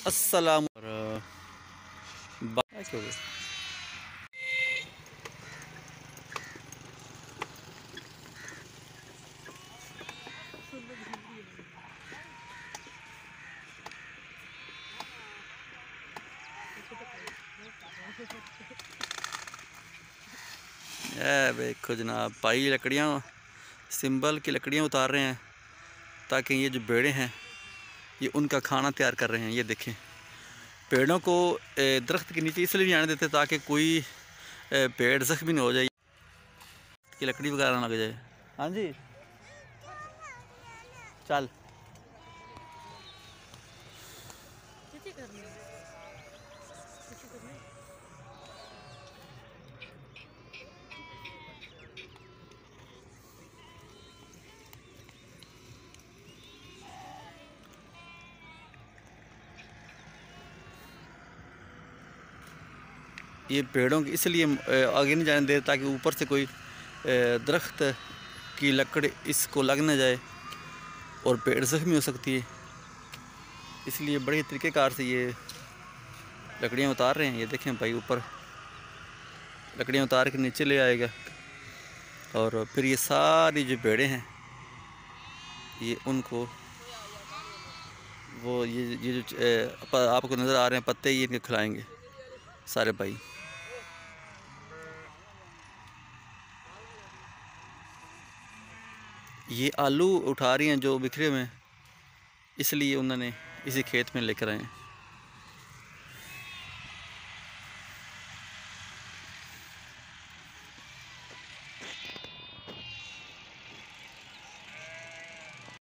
अस्सलाम और क्यों गए? देखो जनाब, भाई लकड़ियाँ सिंबल की लकड़ियाँ उतार रहे हैं ताकि ये जो भेड़ें हैं ये उनका खाना तैयार कर रहे हैं। ये देखें, पेड़ों को दरख्त के नीचे इसलिए नहीं आने देते ताकि कोई पेड़ ज़ख्मी नहीं हो जाए कि लकड़ी वगैरह ना लग जाए। हाँ जी, चल ये पेड़ों की इसलिए आगे नहीं जाने देते ताकि ऊपर से कोई दरख्त की लकड़ इसको लग ना जाए और पेड़ ज़ख्मी हो सकती है। इसलिए बड़े तरीक़ेकार से ये लकड़ियाँ उतार रहे हैं। ये देखें भाई, ऊपर लकड़ियाँ उतार के नीचे ले आएगा और फिर ये सारी जो भेड़ें हैं ये उनको वो ये जो आपको नज़र आ रहे हैं पत्ते, ये इनके खिलाएंगे सारे भाई। ये आलू उठा रही हैं जो बिखरे हुए हैं, इसलिए उन्होंने इसी खेत में लेकर आए हैं।